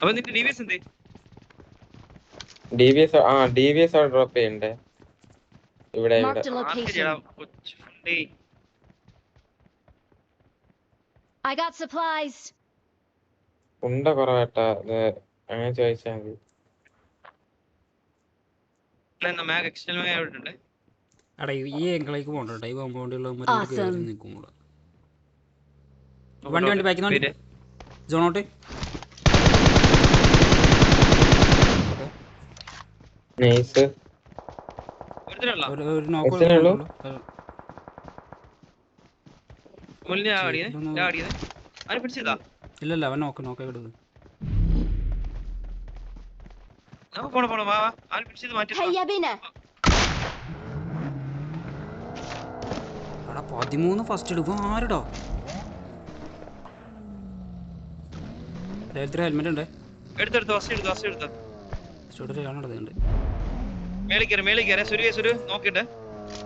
അപ്പൊ നിന്റെ ഡിവിഎസ് എന്തേ? ഡിവിഎസ് ഡ്രോപ്പ് ചെയ്യണ്ടേ ഇവിടെ ഇവിടെ. ഉണ്ട കുറവേട്ടാ, അങ്ങനെ ചോദിച്ചാ മതി. എടാ ഈ എങ്കിലേക്ക് പോകണ്ട, ഈ കോമ്പൗണ്ടിലുള്ള നിൽക്കും. വണ്ടി വണ്ടി ബാക്കി വണ്ടി ജോണോട്ട്. നൈസ്. ഒരു നോക്ക് ഇല്ലല്ല, അവൻ നോക്കായി വിടുന്നത്. എടാ 13 ഫസ്റ്റ് എടുക്കും ആരുടോ? ഹെൽമെറ്റ് ഉണ്ട്. നോക്കിട്ട്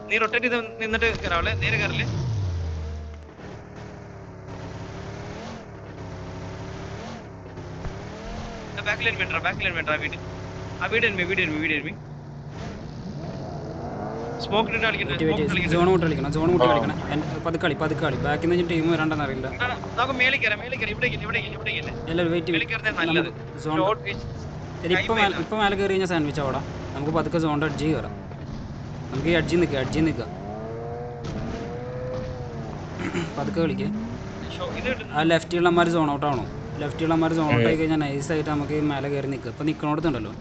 നീ റൊട്ടേറ്റ് ചെയ്ത് നിന്നിട്ട് കയറാവല്ലേ, നേരെ കയറില്ലേ. സോൺ മുട്ട് കളിക്കണം. പതുക്കളി ബാക്കിൽ നിന്ന് ടീം വരാണ്ടെന്ന് അറിയില്ല. ഇപ്പൊ മേലെ കയറി കഴിഞ്ഞാൽ സാൻഡ്വിച്ച് അവിടെ നമുക്ക് പതുക്കെ സോണിന്റെ അഡ്ജി കയറാം. നമുക്ക് ഈ അഡ്ജി നിൽക്കാം പതുക്കെ കളിക്കേ. ആ ലെഫ്റ്റിലുള്ളമാർ സോൺ ഔട്ട് ആണോ? ലെഫ്റ്റിലുള്ളമാർ സോൺ ഔട്ട് ആയി കഴിഞ്ഞാൽ നൈസായിട്ട് നമുക്ക് മേലെ കയറി നിൽക്കുക. ഇപ്പൊ നിൽക്കണോടത്തുണ്ടല്ലോ,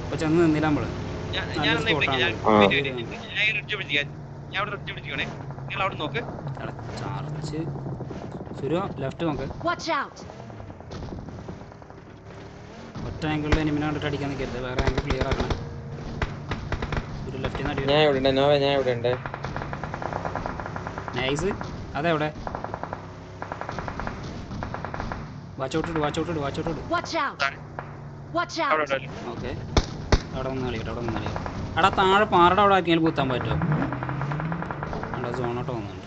ഇപ്പൊ ചെന്ന് നിന്നില്ല നമ്മള്. ലെഫ്റ്റ് നോക്ക്. ഒറ്റ ആംഗിളിൽ എനിമിനെ കണ്ടിട്ട് അടിക്കാൻ നിൽക്കരുത്, വേറെ ആംഗിൾ ക്ലിയർ ആക്കണം. ഒരു ലെഫ്റ്റിൽ നൈസ്. അതെവിടെ? വാച്ചൗട്ട്. ഓക്കെ, അവിടെ നിന്ന് കളിക്കട്ടെ. എടാ താഴെ പാറയുടെ അവിടെ ആക്കിയാൽ കുത്താൻ പറ്റുമോ? അവിടെ സോണോട്ട് വന്നിട്ടുണ്ട്.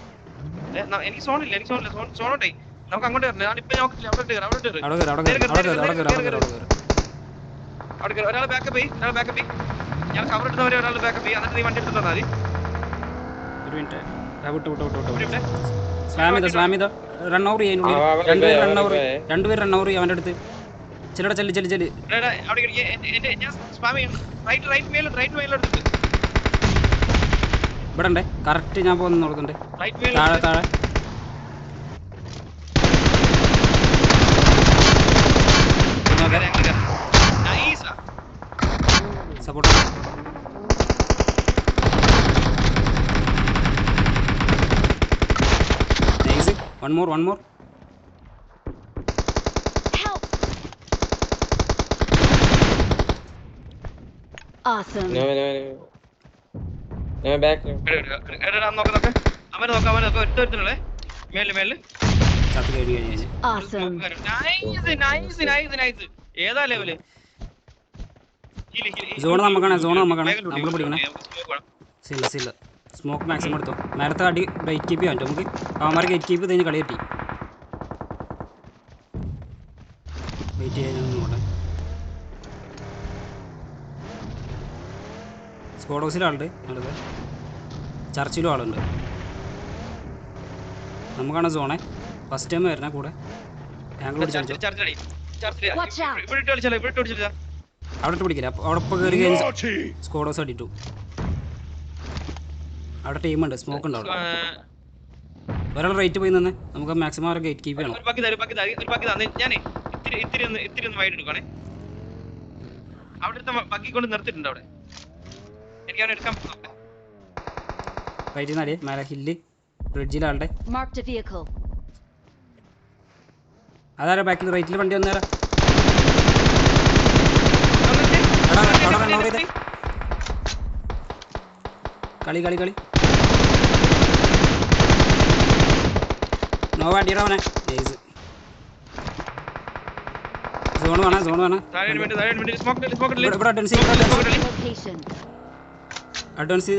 ഒരു മിനിറ്റ്, സ്ലാം ചെയ്ത റൺ ഓവർ ചെയ്യാൻ രണ്ടുപേർ റൺ ഓവർ ചെയ്യാൻ അവൻ്റെ അടുത്ത്. ചെല്ലടാ ചെല്ല്. ഇവിടെ ഉണ്ടേ, കറക്റ്റ് ഞാൻ പോകുന്ന നോക്കുന്നുണ്ട്. താഴെ support. Nice. One more. Awesome. No. Back. Awesome. ഏതാ ലെവല്? സോൺ നമുക്കാണ് നമ്മൾ പിടിക്കണേ. സില്ല സ്മോക്ക് മാക്സിമം എടുത്തോ. നേരത്തെ അടി ഗേറ്റ് കീപ്പ് ചെയ്യാൻ നമുക്ക്. അവന്മാർ ഗേറ്റ് കീപ്പ് കഴിഞ്ഞ് കളി കിട്ടി. വെയിറ്റ് ചെയ്യാൻ നോട്ടെ. സ്ക്വാഡ് ഹൗസിൽ ആളുണ്ട്, നല്ലത്. ചർച്ചിലും ആളുണ്ട്. നമുക്കാണ് സോണേ. ഫസ്റ്റ് ടൈം വരണേ കൂടെ. ആംഗിൾ പിടിച്ചോ. അവിടെ ഇട്ട് പിടിക്കില്ല. അവിടെ ഇപ്പോൾ കയറി കഴിഞ്ഞാൽ സ്ക്വാഡ് ഹൗസ് അടിയിട്ടു. അവിടെ ടീമുണ്ട്, സ്മോക്ക് ഉണ്ട് അവിടെ. ഒരാൾ റേറ്റ് പോയി നിന്ന് നമുക്ക് മാക്സിമം അവരെ ഗേറ്റ് കീപ്പ് ചെയ്യണം. റൈറ്റിൽ നിന്ന് മേലെ ഹില്ല് ബ്രിഡ്ജിലാളുടെ. അതാരാ ബാക്കിൽ റൈറ്റിൽ വണ്ടി വന്നേരാ? കളി നോ വണ്ടിയുടെ ജെയ്സ്. സോൺ വേണം. ഇവിടെ അഡ്വാൻസ്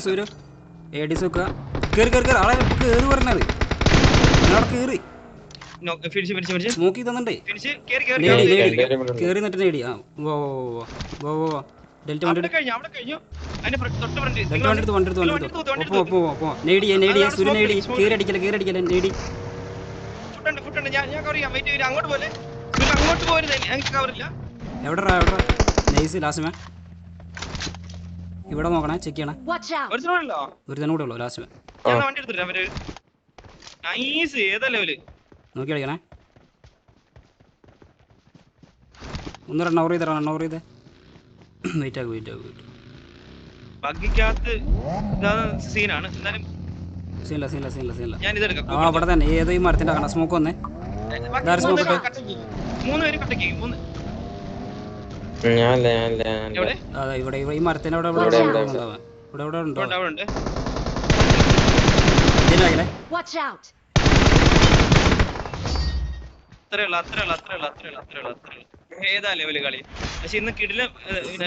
സൂര്യ ഏഡീസ് വെക്കുക. കയറി ആളെ കയറി പറഞ്ഞത്. അവിടെ കയറി ഫിനിഷ് ഫിനിഷ് ഫിനിഷ് സ്മോക്ക് ചെയ്ത് തന്നിട്ടേ ഫിനിഷ് കേറി കേറി നേടി കേറി നേടി എല്ലാവരും കൂടെ ഉണ്ട്. കയറി നിന്നിട്ട് നേടി ആ വോ വോ വോ വോ വോ ഡെൽറ്റ വണ്ടി അവിടെ കഴിഞ്ഞു അതിന്റെ തൊട്ട് ഫ്രണ്ട് ഡെൽറ്റ വണ്ടി എടുത്ത് വണ്ടി എടുത്ത് വണ്ടി എടുത്ത് ഒപ്പോ നേടിയേ സുരു നേടി കയറി അടിക്കല നേടി ഫുട്ടുണ്ട് ഞാൻ കവർ ചെയ്യാം വെയിറ്റ് ചെയ്ത് അങ്ങോട്ട് പോലെ അങ്ങോട്ട് പോരുത് എനിക്ക് കവറില്ല എവിടെടാ നൈസ് ലാസ്റ്റ് ഇവിടെ നോക്കണേ ചെക്ക് ചെയ്യണേ Watch out! ഒരു സ്ഥലമല്ലോ ഒരു തന്നെ കൂടെ ഉള്ളൂ ലാസ്റ്റ് ഞാൻ വണ്ടി എടുത്തിട്ട് അവര് നൈസ് ഏതാ ലെവല് നോക്കി കളിക്കണേ ഒന്ന് റണ്ണവർ ചെയ്തേ വെയിറ്റ് ആകും ബഗ്ഗിക്കകത്ത് സീനാണ് എന്തായാലും സീനില്ല ഞാൻ ഇതെടുക്കാം ആ അവിടെ തന്നെ ഏതോ ഈ മരത്തിന്റെ കാണാം സ്മോക്ക് വന്നേ മൂന്ന് പേര് കട്ടക്കി മൂന്ന് ഞാനല്ല എവിടെ അതെ ഇവിടെ ഈ മരത്തിന്റെ അവിടെ ഇവിടെ ഉണ്ടോ അവിടെ ഉണ്ട് ഇതിനാകലേ Watch out! അത്രയുള്ള ഏതാ ലെവല് കളി പക്ഷെ ഇന്ന് കിടിലം